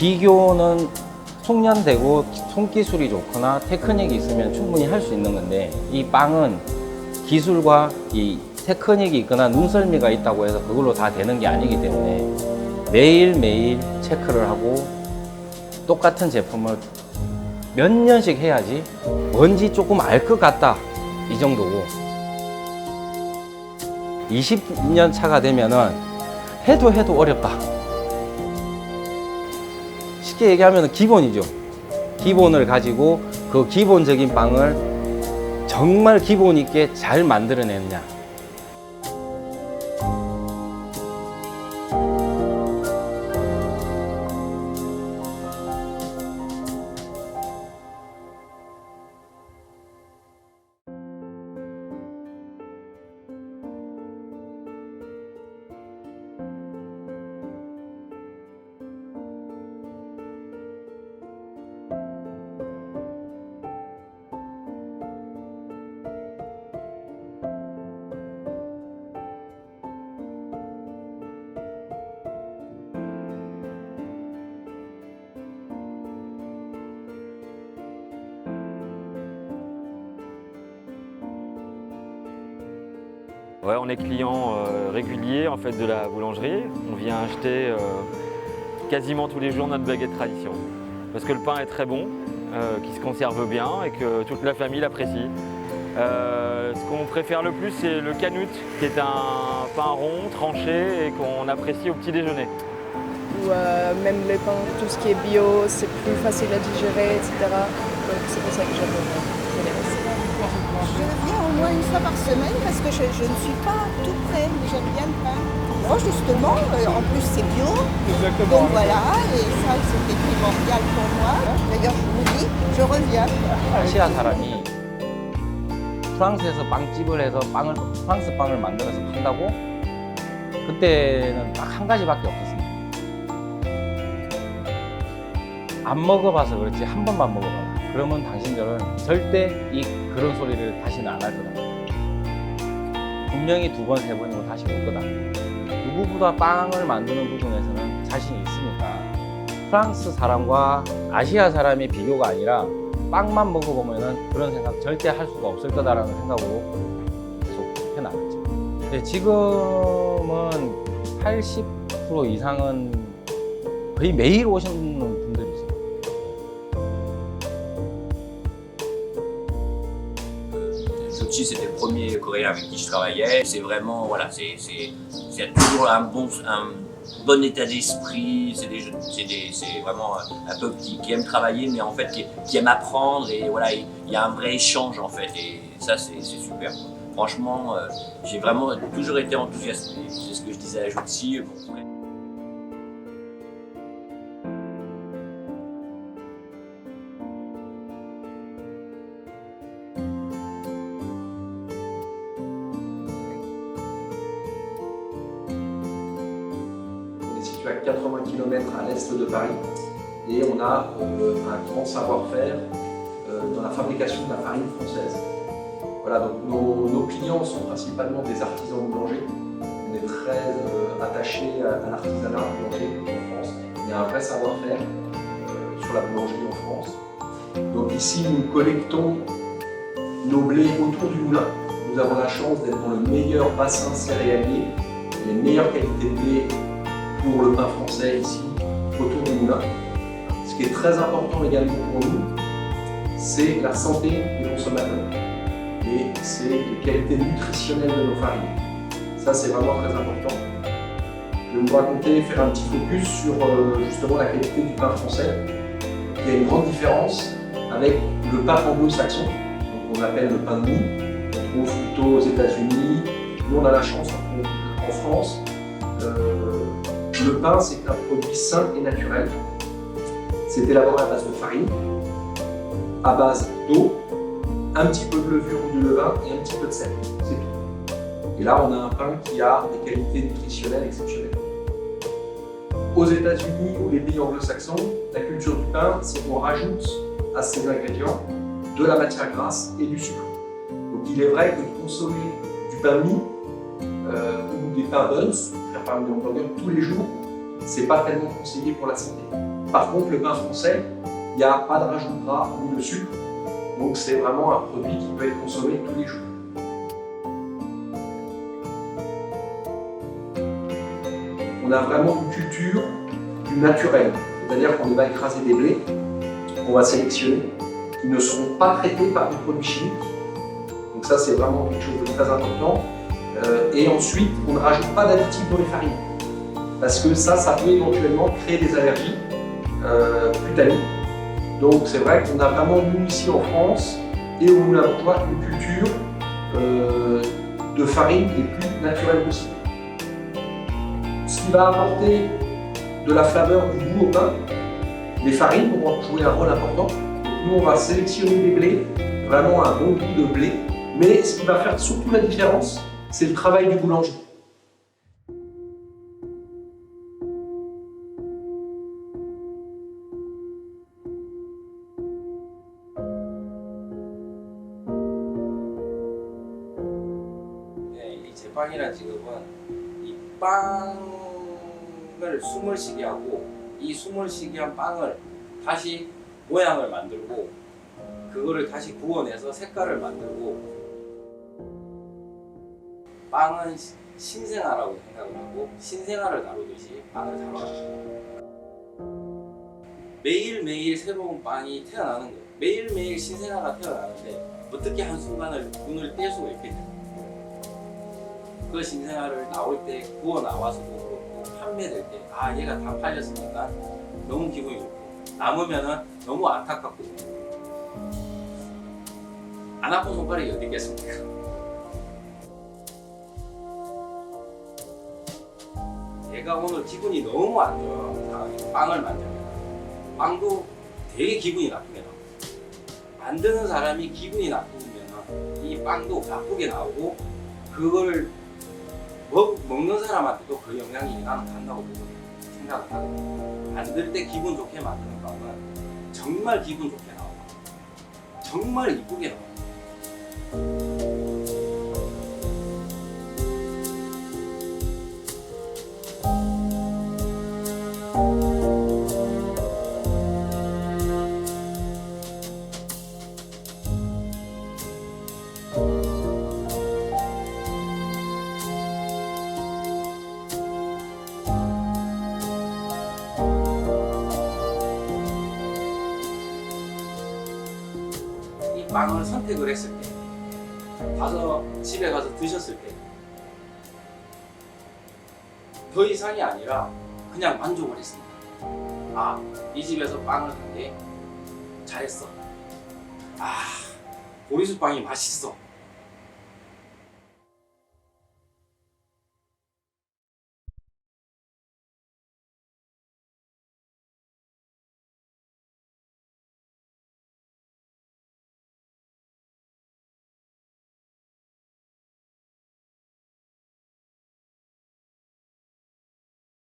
비교는 숙련되고 손기술이 좋거나 테크닉이 있으면 충분히 할 수 있는 건데, 이 빵은 기술과 이 테크닉이 있거나 눈썰미가 있다고 해서 그걸로 다 되는 게 아니기 때문에 매일매일 체크를 하고 똑같은 제품을 몇 년씩 해야지 뭔지 조금 알 것 같다, 이 정도고, 20년 차가 되면은 해도 어렵다. 쉽게 얘기하면 기본이죠. 기본을 가지고 그 기본적인 빵을 정말 기본 있게 잘 만들어내느냐. Ouais, on est client régulier en fait de la boulangerie. On vient acheter quasiment tous les jours notre baguette tradition. Parce que le pain est très bon, qui se conserve bien et que toute la famille l'apprécie. Ce qu'on préfère le plus, c'est le canut, qui est un pain rond, tranché et qu'on apprécie au petit déjeuner. Ou même les pains, tout ce qui est bio, c'est plus facile à digérer, etc. Donc c'est pour ça que j'aime venir ici. Je viens au moins une fois par semaine parce que je ne suis pas tout près, mais j'aime bien le pain. Non, justement, en plus c'est bio. Exactement. Donc voilà, et ça c'était primordial pour moi. D'ailleurs, je vous dis, je reviens. 아시아 사람이 프랑스에서 빵집을 해서 프랑스 빵을 만들어서 판다고? 그때는 딱 한 가지밖에 없었습니다. 안 먹어봐서 그렇지 한 번만 먹어봐라. 그러면 당신들은 절대 그런 소리를 다시는 안 할 거다. 분명히 두 번, 세 번이고 다시 올 거다. 누구보다 빵을 만드는 부분에서는 자신이 있으니까 프랑스 사람과 아시아 사람이 비교가 아니라 빵만 먹어보면은 그런 생각 절대 할 수가 없을 거다라는 생각으로 계속 해나갔죠. 근데 지금은 80% 이상은 거의 매일 오시는 분들이죠. Sochi, c'était le premier Coréen avec qui je travaillais. C'est vraiment, voilà, c'est toujours un bon état d'esprit. C'est vraiment un peuple qui aime travailler, mais en fait qui aime apprendre. Et voilà, il y a un vrai échange en fait. Et ça, c'est super. Franchement, j'ai vraiment toujours été enthousiaste. C'est ce que je disais à Jutsi. Bon, ouais. À 80 km à l'est de Paris et on a un grand savoir-faire dans la fabrication de la farine française. Voilà, donc nos clients sont principalement des artisans boulangers. On est très attachés à l'artisanat boulanger en France. Il y a un vrai savoir-faire sur la boulangerie en France. Donc ici, nous collectons nos blés autour du moulin. Nous avons la chance d'être dans le meilleur bassin céréalier, les meilleures qualités de blé pour le pain français ici, autour du moulin. Ce qui est très important également pour nous, c'est la santé des consommateurs et c'est les qualités nutritionnelles de nos farines. Ça, c'est vraiment très important. Je vais vous raconter, faire un petit focus sur justement la qualité du pain français. Il y a une grande différence avec le pain anglo-saxon, qu'on appelle le pain de mie. On trouve plutôt aux États-Unis. Nous, on a la chance en France. Le pain, c'est un produit sain et naturel. C'est élaboré à base de farine, à base d'eau, un petit peu de levure ou de levain et un petit peu de sel. C'est tout. Et là, on a un pain qui a des qualités nutritionnelles exceptionnelles. Aux États-Unis ou les pays anglo-saxons, la culture du pain, c'est qu'on rajoute à ces ingrédients de la matière grasse et du sucre. Donc il est vrai que de consommer du pain mie ou des pains buns, faire par exemple tous les jours, c'est pas tellement conseillé pour la santé. Par contre, le pain français, il n'y a pas de rajout de gras ou de sucre, donc c'est vraiment un produit qui peut être consommé tous les jours. On a vraiment une culture du naturel, c'est-à-dire qu'on va écraser des blés, qu'on va sélectionner, qui ne seront pas traités par des produits chimiques. Donc ça, c'est vraiment quelque chose de très important. Et ensuite, on ne rajoute pas d'additifs dans les farines, parce que ça peut éventuellement créer des allergies cutanées. Donc c'est vrai qu'on a vraiment, nous ici en France et au Moulin à Bourgeois, une culture de farine les plus naturelles possibles. Ce qui va apporter de la flaveur, du goût au pain, les farines vont jouer un rôle important. Nous, on va sélectionner des blés, vraiment un bon goût de blé, mais ce qui va faire surtout la différence, c'est le travail du boulanger. 이 제빵이라는 직업은 이 빵을 숨을 쉬게 하고 이 숨을 쉬게 한 빵을 다시 모양을 만들고 그거를 다시 구워내서 색깔을 만들고 빵은 신생아라고 생각을 하고 신생아를 다루듯이 빵을 다뤄요. 매일매일 새로운 빵이 태어나는 거예요. 매일매일 신생아가 태어나는데 어떻게 한순간을 눈을 뗄 수가 있겠냐. 그 신생아를 나올 때 구워 나와서도 그렇고 판매될 때 아 얘가 다 팔렸으니까 너무 기분이 좋고 남으면은 너무 안타깝고 안 아픈 손가락이 어디 있겠습니까? 얘가 오늘 기분이 너무 안 좋아요. 빵을 만들면 빵도 되게 기분이 나쁘게 나와요. 만드는 사람이 기분이 나쁘면 이 빵도 나쁘게 나오고 그걸 먹는 사람한테도 그 영향이 나는 간다고 생각을 하거든요. 만들 때 기분 좋게 만드는 빵은 정말 기분 좋게 나와요. 정말 이쁘게 나와요. 빵을 선택을 했을 때, 집에 가서 드셨을 때, 더 이상이 아니라 그냥 만족을 했습니다. 아, 이 집에서 빵을 한 게 잘했어. 아, 보리수 빵이 맛있어.